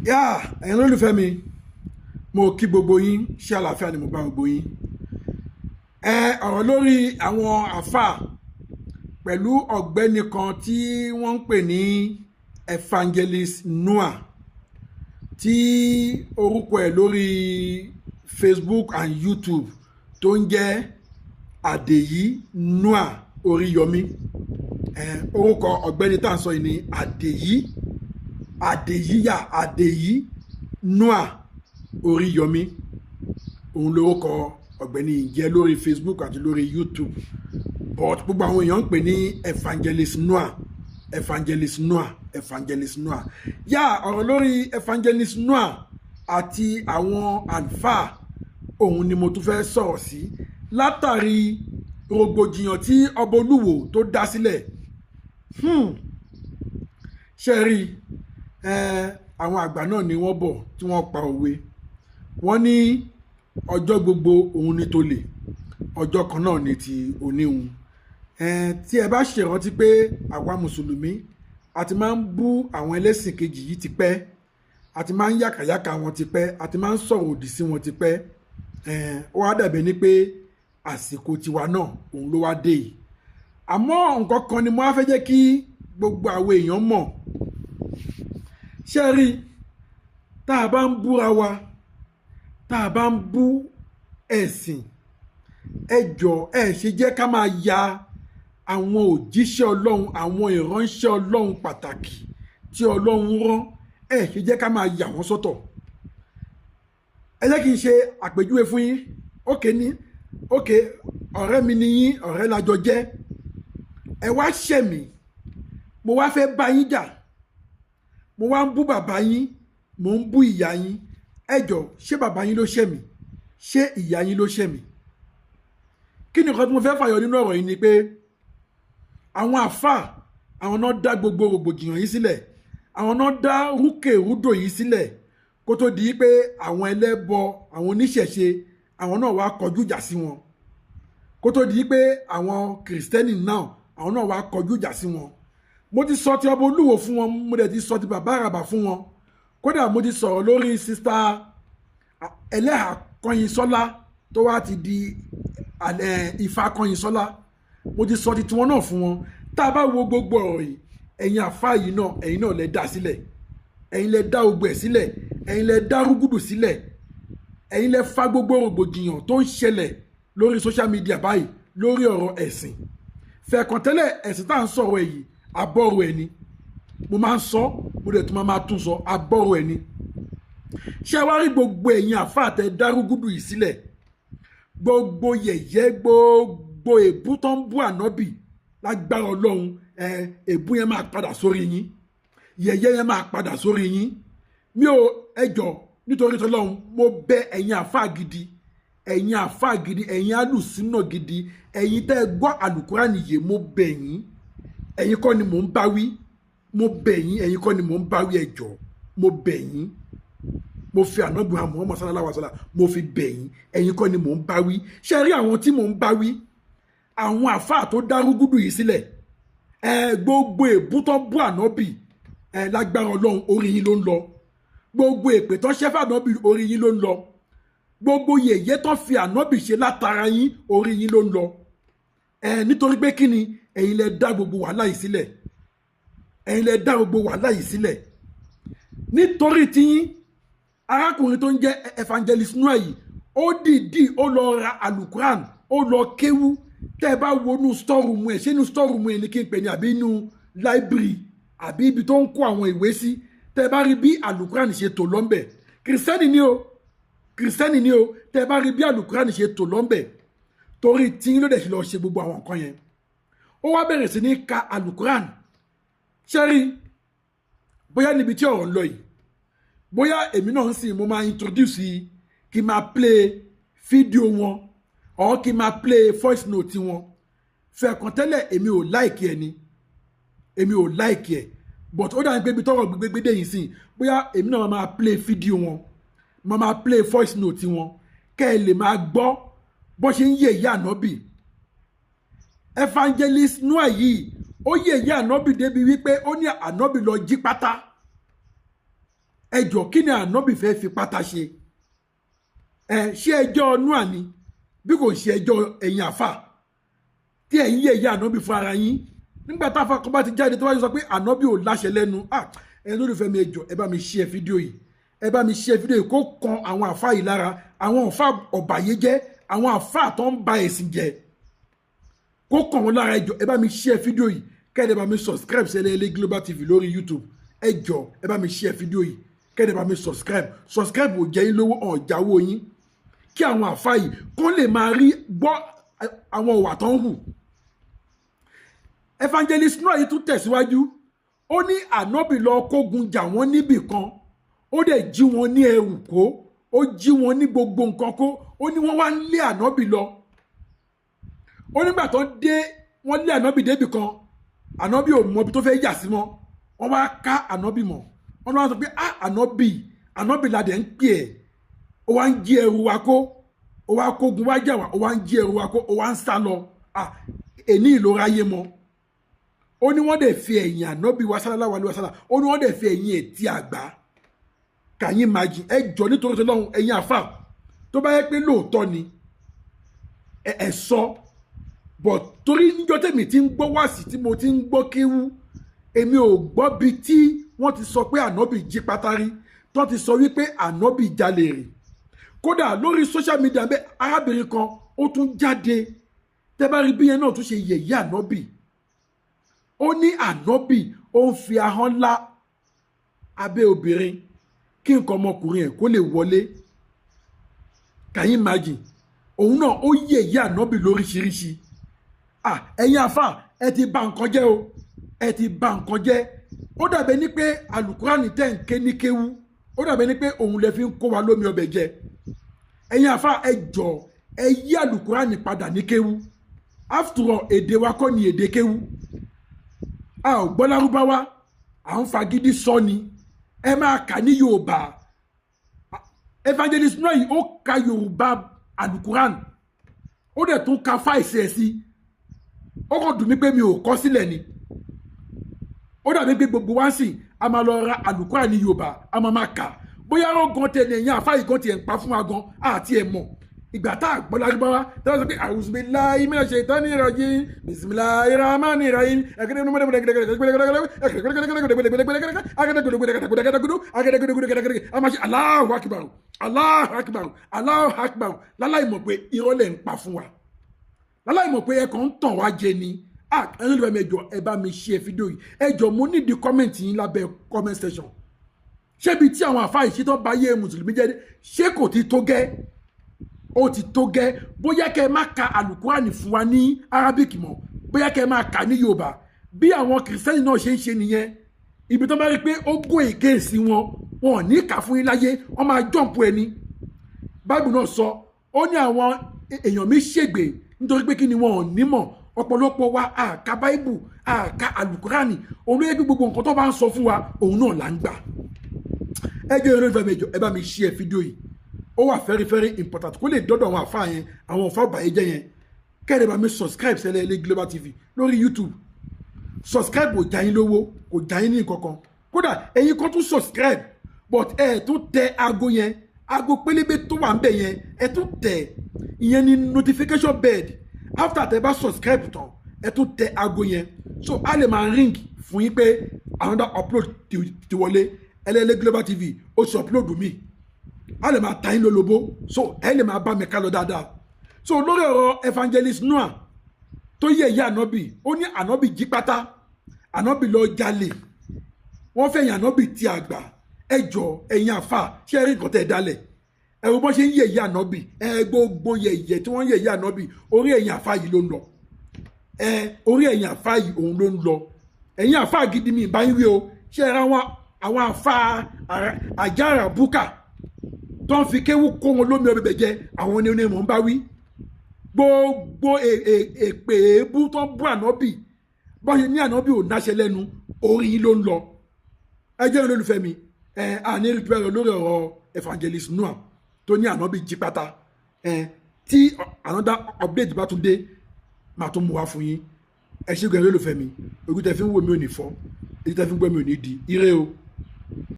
ẹ̀yin olólùfẹ́ mi mo kí gbogbo yín ṣé àlàáfíà ni mo bá gbogbo yín. Ọ̀rọ̀ lórí àwọn àfáà pẹ̀lú ọ̀gbẹ́ni kan tí wọ́n ń pè ní evangelist Noah tí orúkọ ẹ̀ lórí Facebook and YouTube tó ń jẹ́ Àdèyí Noah Oríyọmí. Orúkọ ọ̀gbẹ́ni tá à ń sọ yìí ní Àdèyí Noah Oríyọmí. Òun lórúkọ ọ̀gbẹ́ni jẹ́ lórí Facebook àti lórí YouTube, but gbogbo àwọn èèyàn ń pè ní evangelist Noah. Ọ̀rọ̀ lórí evangelist Noah àti àwọn àlùfáà òun ni mo tún fẹ́ sọ̀rọ̀ sí látàrí rògbòdìyàn tí ọba Olúwo tó dá sílẹ̀. Ṣe rí àwọn àgbà náà ni wọ́n bọ̀ tí wọ́n pa òwe. Wọ́n ní ọjọ́ gbogbo òun ni tolè, ọjọ́ kan náà ni ti oníhun. Tí ẹ bá ṣèrántí pé àwa mùsùlùmí a ti máa ń bú àwọn ẹlẹ́sìn kejì yìí tipẹ́, a ti máa ń yàkàyàkà wọn tipẹ́, a ti máa ń sọ̀rọ̀ òdì sí wọn tipẹ́. Ó wá dàbí ní pé àsìkò tiwa náà òun ló wá dé yìí. Àmọ́ nǹkan kan ni mo wá fẹ́ jẹ́ kí gbogbo àwọn èèyàn mọ̀. Ṣé rí, tá a bá ń búra wa, tá a bá ń bú ẹ̀sìn, ẹ jọ̀ọ́ ẹ ṣe jẹ́ ká máa ya àwọn òjíṣẹ́ Ọlọ́run, àwọn ìránṣẹ́ Ọlọ́run pàtàkì tí Ọlọ́run rán, ẹ ṣe jẹ́ ká máa yà wọ́n sọ́tọ̀. Ẹ jẹ́ kí n ṣe àpèjúwe fún yín. Ọ̀rẹ́ mi ni yín, ọ̀rẹ́ la jọ jẹ́. Ẹ wá ṣẹ̀ mí, mo wá fẹ́ bá yín jà, mo wá ń bú bàbá yín, mo ń bú ìyá yín. Ẹ jọ̀ọ́, ṣé bàbá yín ló ṣẹ̀ mí? Ṣé ìyá yín ló ṣẹ̀ mí? Kí ni nǹkan tí mo fẹ́ fàyọ nínú ọ̀rọ̀ yìí ni pé àwọn àfáà, àwọn náà dá gbogbo rògbòdìyàn yìí sílẹ̀, àwọn náà dá rúkèrúdò yìí sílẹ̀ kó tó di pé àwọn ẹlẹ́bọ, àwọn oníṣẹ̀ṣe, àwọn náà wá kọjú ìjà sí wọn. Kó tó di pé àwọn kìrìsìtẹ́nì náà, àwọn náà wá kọjú ìjà sí wọn. Mo ti sọ ti ọba Olúwo fún wọn, mo dẹ̀ ti sọ ti bàbá àràbà fún wọn. Kódà mo ti sọ̀rọ̀ lórí sista Ẹlẹ́hà Kọ́yinsọ́lá tó wá ti di Ifá Kọ́yinsọ́lá. Mo ti sọ ti tiwọn náà fún wọn. Tá a bá wo gbogbo ọ̀rọ̀ yìí, ẹ̀yin àfáà yìí náà, ẹ̀yin náà lẹ dá sílẹ̀, ẹ̀yin lẹ dá ogbó ẹ̀ sílẹ̀, ẹ̀yin lẹ dá rúgùdù sílẹ̀, ẹ̀yin lẹ fa gbogbo rògbòdìyàn tó ń ṣẹlẹ̀ lórí social media báyìí lórí ọ̀rọ̀ ẹ̀sìn. Fẹ̀kàntẹ́lẹ̀ ẹ̀sìn tá à ń sọ̀rọ̀ èyí abọ́rò ẹni, mo máa ń sọ, mo dẹ̀ tún máa tún sọ, abọ́rò ẹni. Ṣé wá rí gbogbo ẹ̀yin àfáà tẹ dárúgúdù yìí sílẹ̀, gbogbo yẹ̀yẹ́, gbogbo èbú tó ń bú ànábì, lágbára Ọlọ́run, èbú yẹn máa padà sórí yín, yẹ̀yẹ́ yẹn máa padà sórí yín. Mi ò, ẹ jọ̀ọ́ nítorí tọ́lọ́run, mo bẹ̀ ẹ̀yin àfáà gidi, ẹ̀yin alùsínà gidi, ẹ̀yin tẹ́ gbọ́ àlùkùránì yé, mo bẹ̀ yín. Ẹ̀yin kọ́ ni mò ń bá wí, mo bẹ̀ yín, ẹ̀yin kọ́ ni mò ń bá wí, ẹ jọ̀ọ́, mo bẹ̀ yín. Mo fi ànábì Muhammad sallallahu alaihi wasallam, mo fi bẹ̀ yín, ẹ̀yin kọ́ ni mò ń bá wí. Ṣé rí àwọn tí mò ń bá wí, àwọn àfáà tó dárúgúdù yìí sílẹ̀, gbogbo èbú tó bú ànábì, lágbára Ọlọ́run orí yín ló ń lọ. Gbogbo èpè tó ṣẹ́ fún ànábì orí yín ló ń lọ. Gbogbo yẹ̀yẹ́ tó fi ànábì ṣe látara yín orí yín ló ń lọ. Nítorí pé kí ni, ẹ̀yin lẹ dá gbogbo wàhálà yìí sílẹ̀, ẹ̀yin lẹ dá gbogbo wàhálà yìí sílẹ̀. Nítorí tíyín, arákùnrin tó ń jẹ́ evangelist Noah yìí, ó dìídì ó lọ ra alukuran, ó lọ kéwú. Tẹ́ ẹ bá wo inú store room ẹ̀, ṣé inú store room ẹ̀ ní kí n pè ní, àbí inú library, àbí ibi tó ń kó àwọn ìwé sí, tẹ́ ẹ bá rí bí alukuran ṣe tò lọ́nbẹ̀. Kìrìsìtẹ́nì ni o, tẹ́ ẹ bá rí bí alukuran ṣe tò lọ́nbẹ̀, torí tíyín ló dẹ̀ ṣe lọ ṣe gbogbo àwọn nǹkan yẹn. Ó wá bẹ̀rẹ̀ sí ní ka alukuran. Ṣé rí, bóyá níbi tí ọ̀rọ̀ ń lọ yìí, bóyá èmi náà ń sìn, mo máa introduce kí n máa play fídíò wọn, or kí n máa play voice note wọn. Fẹ̀kàntẹ́lẹ̀ èmi ò like ẹ ni, èmi ò like ẹ, but ó dàbí pé ibi tọ́rọ̀ gbégbé yìí sìn, bóyá èmi náà máa play fídíò wọn, máa play voice note wọn, kẹ́ ẹ lè máa gbọ́ bó ṣe ń yẹ̀yẹ́ ànábì. Evangelist Noah yìí ó yẹ̀yẹ́ ànábì débi wípé ó ní ànábì lọ jí pátá. ẹjọ́ kí ni ànábì fẹ́ fi pátá ṣe ṣé ẹjọ́ Noah ni bí kò ṣe ẹjọ́ ẹ̀yin àfà tí ẹ̀yin yẹ̀yẹ́ ànábì fún ara yín nígbà tá a fa kọ́ bá ti jáde tó wá sọ pé ànábì ò láṣẹ lẹ́nu ẹ lórí fẹ́ mi ẹjọ́ ẹ bá mi share fídíò yìí ẹ bá mi share fídíò yìí kó kan àwọn àfà yìí lára àwọn àfà ọ̀bàyéjẹ́ àwọn àfà tó ń ba ẹ̀sìn jẹ́ kó kàn wọ́n lára ẹjọ́ ẹ bá mi share fídíò yìí kẹ́ẹ̀dẹ̀ bá mi subscribe SELE Global TV lórí YouTube ẹjọ́ ẹ bá mi share fídíò yìí kẹ́ẹ̀dẹ̀ bá mi subscribe ò jẹ́ yín lówó ọ̀jáwó yín kí àwọn àfà yìí kó lè máa rí gbọ́ àwọn ìwà tó ń hù. Evangelist Noah yìí tún tẹ̀síwájú ó ní ànábì lọ kógun jà wọ́n níbì kan ó dẹ̀ jí wọn ní ẹrù kó ó jí wọn ní gbogbo nǹkan kó ó ní wọ́n wá ń lé ànábì lọ ó nígbà tó dé wọ́n lé ànábì débì kan ànábì ò mọ ibi tó fẹ́ yà sí mọ́ wọ́n wá ká ànábì mọ́ wọ́n lọ́wọ́ sọ pé ànábì la dẹ̀ ń pè ẹ́ ó wá ń jí ẹrù wa kó ó wá kógun wá jà wá ó wá ń jí ẹrù wa kó ó wá ń sá lọ èní ìlú ráyé mọ́ ó ní wọ́n dẹ̀ fi ẹ̀yìn ànábì wa sallallahu alaihi wasallam ó ní wọ́n dẹ̀ fi ẹ̀yìn ètí àgbà kàyín májì ẹ jọ nítorí tó lọ́hùn ẹ̀yìn àfà tó bá yẹ pé lóòótọ́ ni ẹ sọ bọ̀ torí níjọ́ tèmi ti ń gbọ́ wáàsí tí mo ti ń gbọ́ kéwú èmi ò gbọ́ bí tí wọ́n ti sọ pé ànábì jí pátárí tó ti sọ wípé ànábì jalè rè kódà lórí social media bẹ́ẹ̀ arábìnrin kan ó tún jáde tẹ́ bá rí bí yẹn náà tún ṣe yẹ̀yẹ́ ànábì ó ní ànábì ó ń fi ahọ́n lá abẹ́ obìnrin kí nǹkan ọmọkùnrin ẹ̀ kó lè wọlé can you imagine òun náà ó yẹ̀yẹ́ ànábì lóríṣiríṣi ẹ̀yin àfà ẹ ti bà nǹkan jẹ́ o ẹ ti bà nǹkan jẹ́ ó dàbẹ̀ ní pé àlùkùránì tẹ̀ ń ké ní kéwú ó dàbẹ̀ ní pé òun lè fi ń kó wa lómi ọbẹ̀ jẹ ẹ̀yin àfà ẹ jọ ẹ yí àlùkùránì padà ní kéwú after all èdè wa kọ́ ni èdè kéwú a ò gbọ́ lárúbáwá à ń fagídí sọ ni ẹ máa kà ní yorùbá Evangelist Noah yìí ó ka yorùbá àlùkùránì ó dẹ̀ tún ka fáìsì ẹ̀ sí ó kàn dùn mí pé mi ò kọ sílẹ̀ ni ó dàbí pé gbogbo wá sí a máa lọ ra àlùkùránì ní yorùbá a máa kà bóyá ọgàn tẹ̀lé ẹ̀yìn àfáì gan tiẹ̀ ń pa fún wa gan àti ẹ̀ mọ̀ ìgbà tá a gbọ́ lárúbáwá tá a sọ pé a'udhu billahi minash shaitani rajim bismillahir rahmanir rahim Allahu akbar Allahu akbar Allahu akbar láláì mọ̀ pé irọ́ lẹ̀ ń pa fún wa láláì mọ̀ pé ẹ kàn ń tàn wá jẹ ni ẹni ló bá mi jọ ẹ bá mi share fídíò yìí ẹ jọ mo ní di comment yín lábẹ́ comment section ṣébi tí àwọn àfáà ìṣítọ́ bá yé mùsùlùmí jẹ́ ṣé kò ti tó gẹ́ ó ti tó gẹ́ bóyá kẹ́ ẹ má ka àlùkùránì fún wa ní arabic mọ́ bóyá kẹ́ ẹ má kà ní yorùbá bí àwọn kìrìsìtẹ́nì náà ṣe ń ṣe nìyẹn ibi tó bá rí pé ó gún èké sí wọn wọn ò ní kà fún yín láyé wọn máa jọ̀ǹpù ẹni báìbù náà sọ ó ní àwọn èèyàn mi ṣègbè nítorí pé kí ni wọn ò nímọ̀ ọ̀pọ̀lọpọ̀ wa àka báìbù àka àlùkùránì òun yẹ kí gbogbo nǹkan tó bá ń sọ fún wa òun náà là ń gbà ẹ jẹ́ ìròyìn ìfẹ́ mi ẹ bá mi share fídíò yìí ó wà very very important kó lè dọ́dọ̀ àwọn àfáà yẹn àwọn ọ̀fà ọ̀bàyéjẹ́ yẹn kẹ́ẹ̀dẹ̀ bá mi subscribe SELE Global TV lórí YouTube subscribe kò já yín lówó kò já yín ní nǹkankan kódà ẹ̀yin kan tún subscribe but ẹ̀ tún tẹ aago yẹn aago pélébé tó wà ń bẹ̀ yẹn ẹ̀ tún tẹ ìyẹn ní notification bell after tẹ bá subscribe tán ẹ̀ tún tẹ aago yẹn so a lè máa ring fún yín pé another upload ti wọlé SELE Global TV ó sì upload mi a lè máa ta yín lólobó so ẹ lè máa bá mi ká lọ dáadáa so lórí ọ̀rọ̀ Evangelist Noah tó yẹ ìyá ànábì ó ní ànábì jí pátá ànábì lọ jalè wọ́n fẹ̀yìn ànábì ti àgbà ẹ jọ ẹ̀yin àfà ṣé ẹ rí nǹkan tẹ́ ẹ dálẹ̀ ẹ wo bọ́n ṣe ń yẹ ìyá ànábì ẹ gbogbo yẹ̀yẹ̀ tí wọ́n ń yẹ ìyá ànábì orí ẹ̀yin àfà yìí ló ń lọ orí ẹ̀yin àfà yìí òun ló ń lọ ẹ̀yin àfà gidi mi ìbá yín wí o ṣé ẹ ra àwọn àfà àjàrà búkà tó ń fi kéwú kó wọn lómi ọbẹ̀ jẹ àwọn ni mò ń bá wí gbogbo èpè èébú tó ń bú ànábì bọ́n ṣe ní ànábì ò náṣẹ lẹ́nu orí yín ló ń lọ ẹ jẹ́ olólùfẹ́ mi àní rí pẹ́rọ lórí ọ̀rọ̀ Evangelist Noah tó ní ànábì jí pátá tí another update bá tún dé máa tún mú wá fún yín ẹ ṣé gan olólùfẹ́ mi ojú tẹ fi ń wò mí ò ní fọ́ èyí tẹ fi ń gbọ́ mi ò ní di ire o.